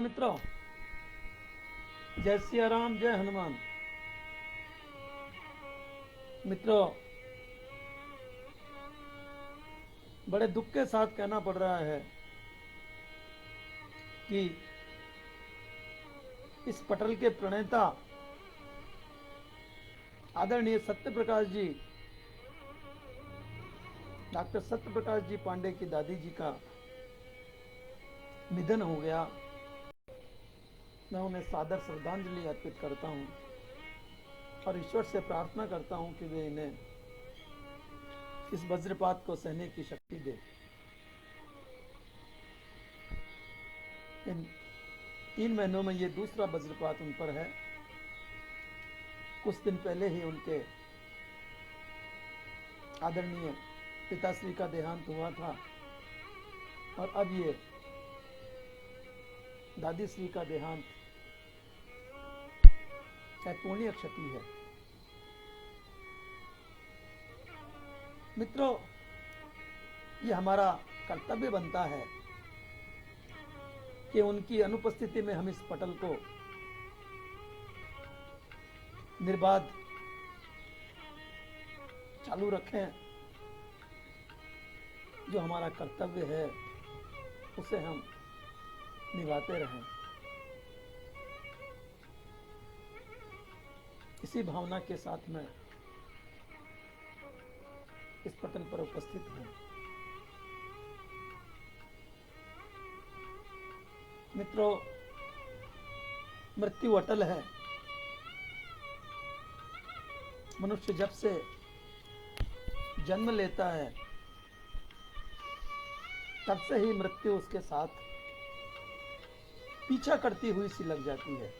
मित्रों, जय सिया राम, जय हनुमान। मित्रों, बड़े दुख के साथ कहना पड़ रहा है कि इस पटल के प्रणेता आदरणीय सत्यप्रकाश जी, डॉक्टर सत्यप्रकाश जी पांडे की दादी जी का निधन हो गया। मैं उन्हें सादर श्रद्धांजलि अर्पित करता हूं और ईश्वर से प्रार्थना करता हूं कि वे इन्हें इस वज्रपात को सहने की शक्ति दे। इन 3 महीनों में ये दूसरा वज्रपात उन पर है। कुछ दिन पहले ही उनके आदरणीय पिताश्री का देहांत हुआ था और अब ये दादी श्री का देहांत अपूर्णीय क्षति है। मित्रों, ये हमारा कर्तव्य बनता है कि उनकी अनुपस्थिति में हम इस पटल को निर्बाध चालू रखें। जो हमारा कर्तव्य है उसे हम निभाते रहें। इसी भावना के साथ मैं इस पटल पर उपस्थित हूं। मित्रों, मृत्यु अटल है। मनुष्य जब से जन्म लेता है तब से ही मृत्यु उसके साथ पीछा करती हुई सी लग जाती है।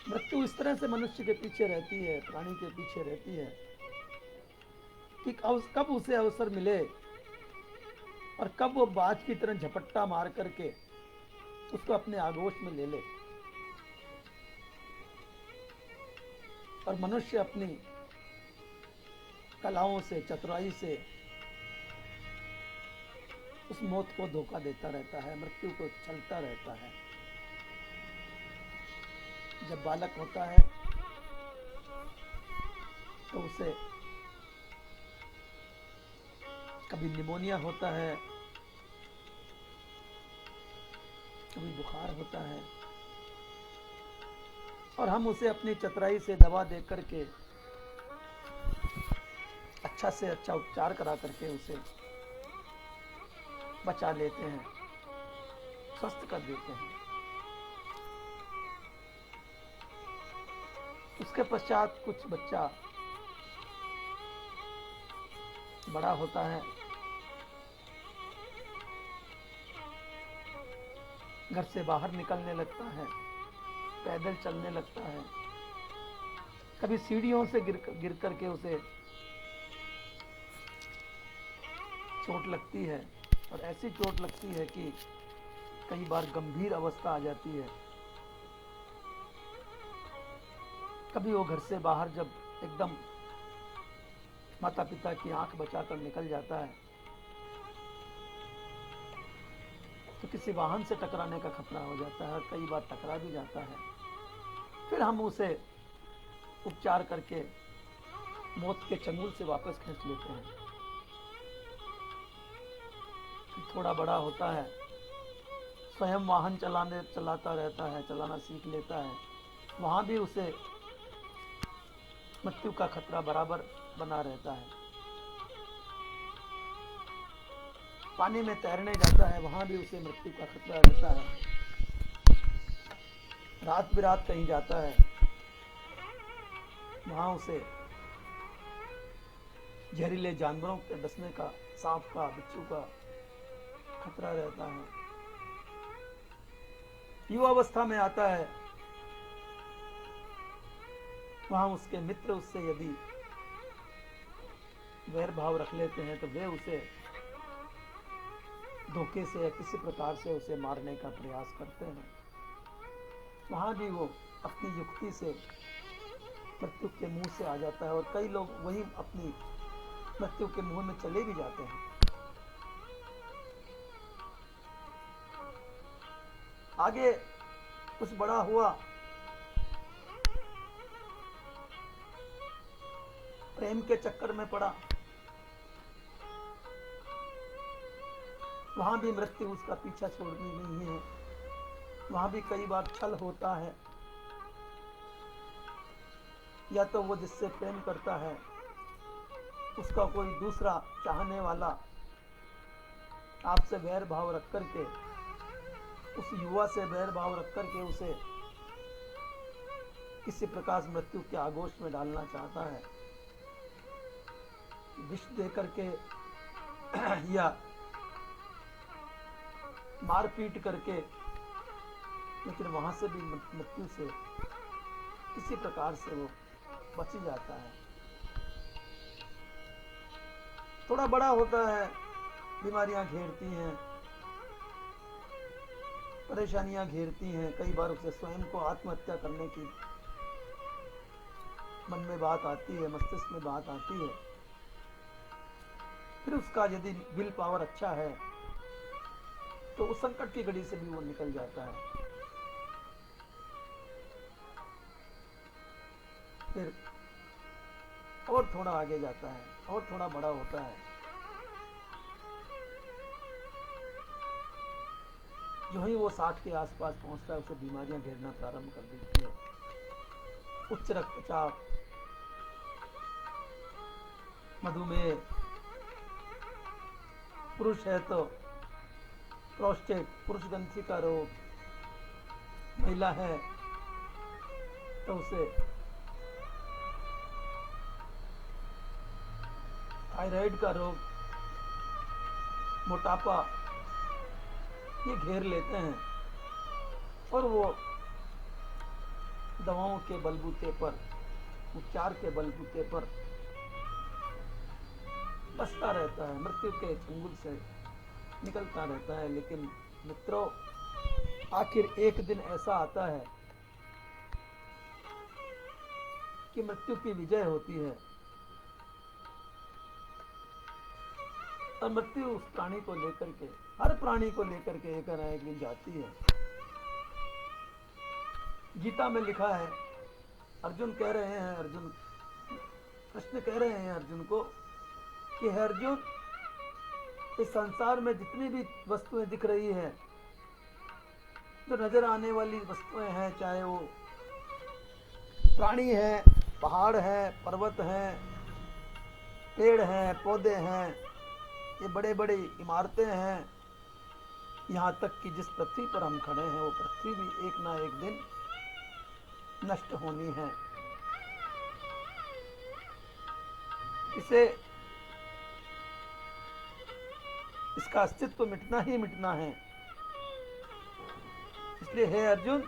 मृत्यु इस तरह से मनुष्य के पीछे रहती है, प्राणी के पीछे रहती है कि कब उसे अवसर मिले और कब वो बाज की तरह झपट्टा मार करके उसको अपने आगोश में ले ले। और मनुष्य अपनी कलाओं से, चतुराई से उस मौत को धोखा देता रहता है, मृत्यु को छलता रहता है। जब बालक होता है तो उसे कभी निमोनिया होता है, कभी बुखार होता है और हम उसे अपनी चतुराई से दवा दे करके अच्छा से अच्छा उपचार करा करके उसे बचा लेते हैं, स्वस्थ कर देते हैं। उसके पश्चात कुछ बच्चा बड़ा होता है, घर से बाहर निकलने लगता है, पैदल चलने लगता है। कभी सीढ़ियों से गिर करके उसे चोट लगती है और ऐसी चोट लगती है कि कई बार गंभीर अवस्था आ जाती है। कभी वो घर से बाहर जब एकदम माता पिता की आंख बचाकर निकल जाता है तो किसी वाहन से टकराने का खतरा हो जाता है और कई बार टकरा भी जाता है। फिर हम उसे उपचार करके मौत के चंगुल से वापस खींच लेते हैं। थोड़ा बड़ा होता है, स्वयं वाहन चलाता रहता है, चलाना सीख लेता है। वहां भी उसे मृत्यु का खतरा बराबर बना रहता है। पानी में तैरने जाता है, वहां भी उसे मृत्यु का खतरा रहता है। रात बिरात कहीं जाता है, वहां उसे जहरीले जानवरों के डसने का, सांप का, बिच्छू का खतरा रहता है। युवावस्था में आता है, वहां उसके मित्र उससे यदि वैर भाव रख लेते हैं तो वे उसे धोखे से या किसी प्रकार से उसे मारने का प्रयास करते हैं। वहां भी वो अपनी युक्ति से मृत्यु के मुंह से आ जाता है और कई लोग वही अपनी मृत्यु के मुंह में चले भी जाते हैं। आगे कुछ बड़ा हुआ, प्रेम के चक्कर में पड़ा, वहां भी मृत्यु उसका पीछा छोड़नी नहीं है। वहां भी कई बार छल होता है, या तो वो जिससे प्रेम करता है उसका कोई दूसरा चाहने वाला आपसे वैर भाव रख करके, उस युवा से वैर भाव रख करके उसे किसी प्रकार मृत्यु के आगोश में डालना चाहता है, विष दे करके या मारपीट करके, लेकिन वहां से भी मृत्यु से किसी प्रकार से वो बच ही जाता है। थोड़ा बड़ा होता है, बीमारियां घेरती हैं, परेशानियां घेरती हैं, कई बार उसे स्वयं को आत्महत्या करने की मन में बात आती है, मस्तिष्क में बात आती है। फिर उसका यदि विल पावर अच्छा है तो उस संकट की घड़ी से भी वो निकल जाता है। फिर और थोड़ा आगे जाता है और थोड़ा बड़ा होता है, जो ही वो 60 के आसपास पहुंचता है उसे बीमारियां घेरना प्रारंभ कर देती है। उच्च रक्तचाप, मधुमेह, पुरुष है तो प्रोस्टेट पुरुष ग्रंथि का रोग, महिला है तो उसे थायराइड का रोग, मोटापा, ये घेर लेते हैं और वो दवाओं के बलबूते पर, उपचार के बलबूते पर बचता रहता है, मृत्यु के चंगुल से निकलता रहता है। लेकिन मित्रों, आखिर एक दिन ऐसा आता है कि मृत्यु की विजय होती है और मृत्यु उस प्राणी को लेकर के, हर प्राणी को लेकर के एक न एक दिन जाती है। गीता में लिखा है, अर्जुन कह रहे हैं, कृष्ण कह रहे हैं अर्जुन को कि हे अर्जुन, इस संसार में जितनी भी वस्तुएं दिख रही है, जो नजर आने वाली वस्तुएं हैं, चाहे वो प्राणी है, पहाड़ है, पर्वत है, पेड़ हैं, पौधे हैं, ये बड़े बड़े इमारतें हैं, यहाँ तक कि जिस पृथ्वी पर हम खड़े हैं वो पृथ्वी भी एक ना एक दिन नष्ट होनी है। इसका अस्तित्व मिटना ही मिटना है। इसलिए हे अर्जुन,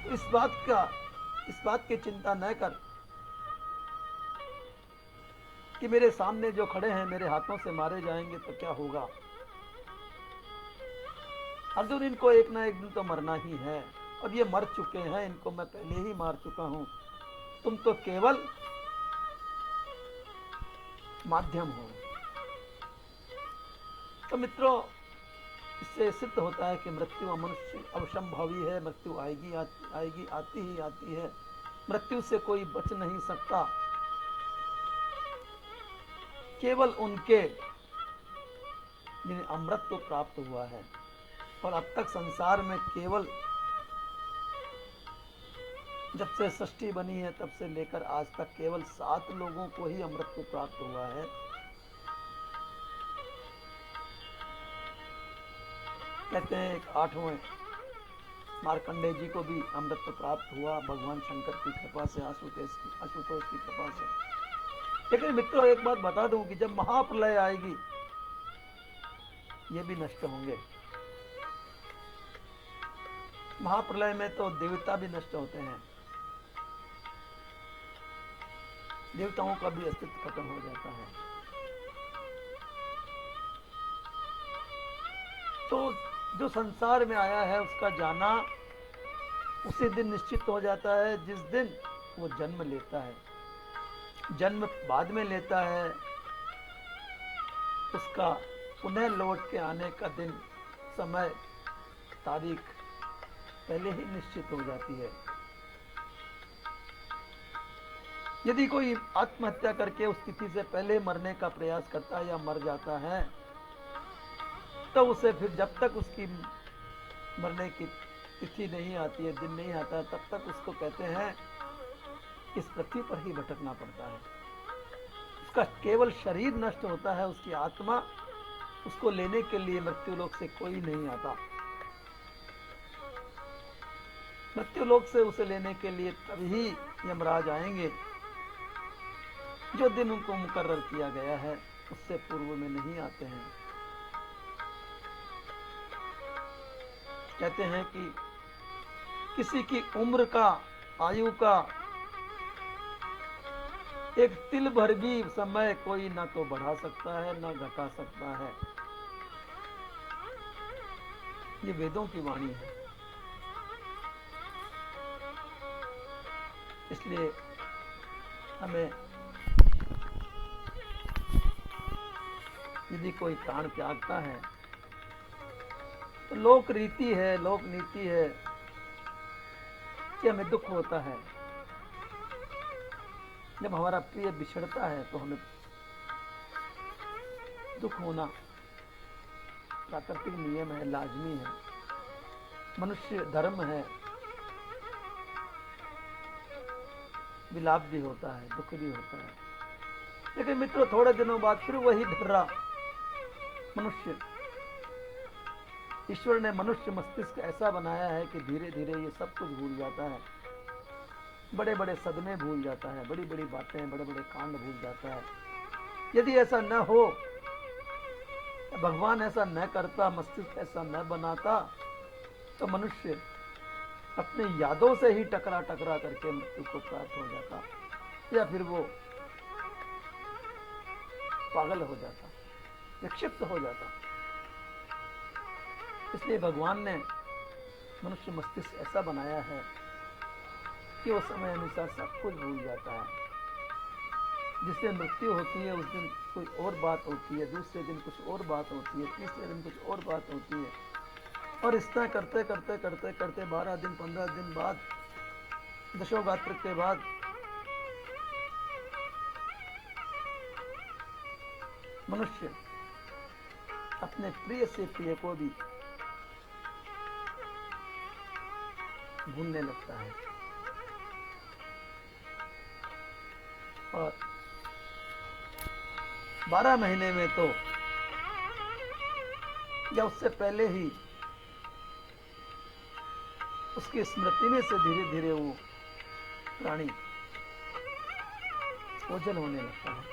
इस बात की चिंता न कर कि मेरे सामने जो खड़े हैं मेरे हाथों से मारे जाएंगे तो क्या होगा। अर्जुन, इनको एक ना एक दिन तो मरना ही है और ये मर चुके हैं, इनको मैं पहले ही मार चुका हूं। तुम तो केवल माध्यम हो। तो मित्रों, इससे सिद्ध होता है कि मृत्यु मनुष्य अवश्यंभावी है, मृत्यु आएगी आएगी, आती ही आती है, मृत्यु से कोई बच नहीं सकता। केवल उनके जिन्हें अमृत तो प्राप्त हुआ है, और अब तक संसार में केवल जब से सृष्टि बनी है तब से लेकर आज तक केवल 7 लोगों को ही अमृत को प्राप्त हुआ है। कहते हैं एक 8वें मार्कंडेय जी को भी अमृत प्राप्त हुआ भगवान शंकर की कृपा से, आशुतोष की कृपा से। लेकिन मित्रों, एक बात बता दूं कि जब महाप्रलय आएगी ये भी नष्ट होंगे। महाप्रलय में तो देवता भी नष्ट होते हैं, देवताओं का भी अस्तित्व खत्म हो जाता है। तो जो संसार में आया है उसका जाना उसी दिन निश्चित हो जाता है जिस दिन वो जन्म लेता है। जन्म बाद में लेता है, उसका पुनः लौट के आने का दिन, समय तारीख पहले ही निश्चित हो जाती है। यदि कोई आत्महत्या करके उस तिथि से पहले मरने का प्रयास करता है या मर जाता है, तो उसे फिर जब तक उसकी मरने की तिथि नहीं आती है, दिन नहीं आता, तब तक उसको कहते हैं इस पृथ्वी पर ही भटकना पड़ता है। उसका केवल शरीर नष्ट होता है, उसकी आत्मा, उसको लेने के लिए मृत्युलोक से कोई नहीं आता। मृत्युलोक से उसे लेने के लिए तभी यमराज आएंगे। जो दिन उनको मुकर्रर किया गया है उससे पूर्व में नहीं आते हैं। कहते हैं कि किसी की उम्र का, आयु का एक तिल भर भी समय कोई ना तो बढ़ा सकता है ना घटा सकता है। ये वेदों की वाणी है। इसलिए हमें यदि कोई प्राण त्यागता है तो लोक रीति है, लोक नीति है कि हमें दुख होता है। जब हमारा प्रिय बिछड़ता है तो हमें दुख होना प्राकृतिक नियम है, लाजमी है, मनुष्य धर्म है। विलाप भी होता है, दुख भी होता है। लेकिन मित्रों, थोड़े दिनों बाद फिर वही ढर्रा मनुष्य, ईश्वर ने मनुष्य मस्तिष्क ऐसा बनाया है कि धीरे धीरे ये सब कुछ भूल जाता है। बड़े बड़े सदमे भूल जाता है, बड़ी बड़ी बातें, बड़े बड़े कांड भूल जाता है। यदि ऐसा न हो, भगवान ऐसा न करता, मस्तिष्क ऐसा न बनाता, तो मनुष्य अपने यादों से ही टकरा टकरा करके मृत्यु को प्राप्त हो जाता, या फिर वो पागल हो जाता, विक्षिप्त हो जाता। इसलिए भगवान ने मनुष्य मस्तिष्क ऐसा बनाया है कि वो समय अनुसार सब कुछ भूल जाता है। जिस दिन मृत्यु होती है उस दिन कोई और बात होती है, दूसरे दिन कुछ और बात होती है, तीसरे दिन कुछ और बात होती है, और इस तरह करते करते करते करते 12 दिन 15 दिन बाद, दशोगात्र के बाद मनुष्य अपने प्रिय से प्रिय को भी भूलने लगता है। और 12 महीने में तो, या उससे पहले ही, उसकी स्मृति में से धीरे धीरे वो प्राणी ओझल होने लगता है,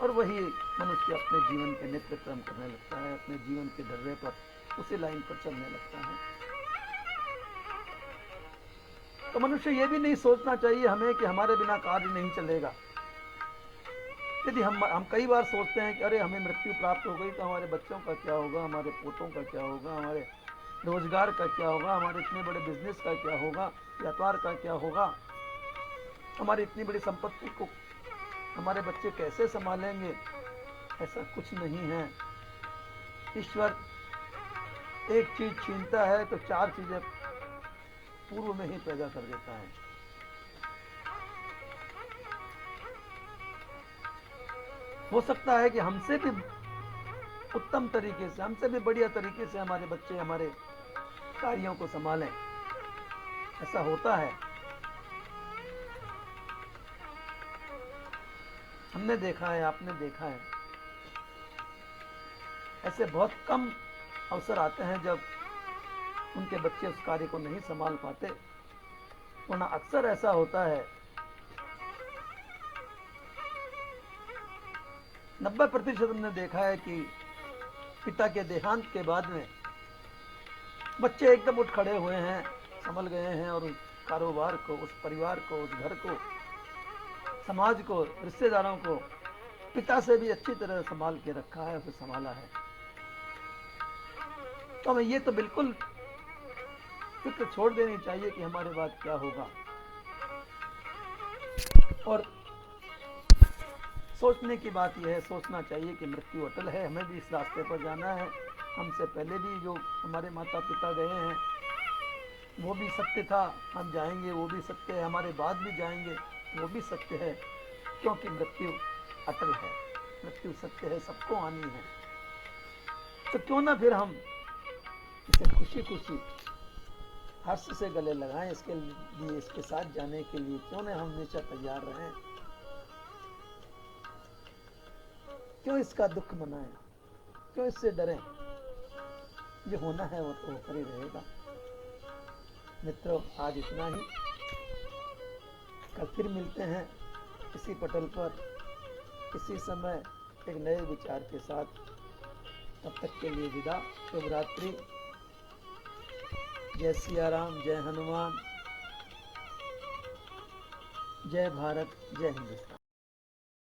और वही मनुष्य अपने जीवन के नित्य क्रम करने लगता है, अपने जीवन के ढर्रे पर उसी लाइन पर चलने लगता है। तो मनुष्य ये भी नहीं सोचना चाहिए हमें कि हमारे बिना कार्य नहीं चलेगा। यदि हम कई बार सोचते हैं कि अरे हमें मृत्यु प्राप्त हो गई तो हमारे बच्चों का क्या होगा, हमारे पोतों का क्या होगा, हमारे रोजगार का क्या होगा, हमारे इतने बड़े बिजनेस का क्या होगा, व्यापार का क्या होगा, हमारी इतनी बड़ी संपत्ति को हमारे बच्चे कैसे संभालेंगे। ऐसा कुछ नहीं है। ईश्वर एक चीज छीनता है तो 4 चीजें पूर्व में ही पैदा कर देता है। हो सकता है कि हमसे भी उत्तम तरीके से, हमसे भी बढ़िया तरीके से हमारे बच्चे हमारे कार्यों को संभालें। ऐसा होता है। हमने देखा है, आपने देखा है। ऐसे बहुत कम अवसर आते हैं जब उनके बच्चे उस कार्य को नहीं संभाल पाते, वरना अक्सर ऐसा होता है। 90% हमने देखा है कि पिता के देहांत के बाद में बच्चे एकदम उठ खड़े हुए हैं, संभल गए हैं, और उस कारोबार को, उस परिवार को, उस घर को, समाज को, रिश्तेदारों को पिता से भी अच्छी तरह संभाल के रखा है, उसे संभाला है। तो हमें ये तो बिल्कुल फिक्र छोड़ देनी चाहिए कि हमारे बाद क्या होगा, और सोचने की बात यह है, सोचना चाहिए कि मृत्यु अटल है, हमें भी इस रास्ते पर जाना है। हमसे पहले भी जो हमारे माता पिता गए हैं वो भी सत्य था, हम जाएंगे वो भी सत्य है, हमारे बाद भी जाएंगे वो भी सत्य है, क्योंकि मृत्यु अटल है, मृत्यु सत्य है, सबको आनी है। तो क्यों ना फिर हम इसे खुशी खुशी हर्ष से गले लगाएं, इसके लिए, इसके साथ जाने के लिए क्यों ना हम हमेशा तैयार रहें, क्यों इसका दुख मनाएं, क्यों इससे डरें, जो होना है वो तो होकर ही रहेगा। मित्रों, आज इतना ही, कल फिर मिलते हैं इसी पटल पर, इसी समय, एक नए विचार के साथ। तब तक के लिए विदा, शुभ रात्रि, जय सिया राम, जय हनुमान, जय भारत, जय हिंदुस्तान।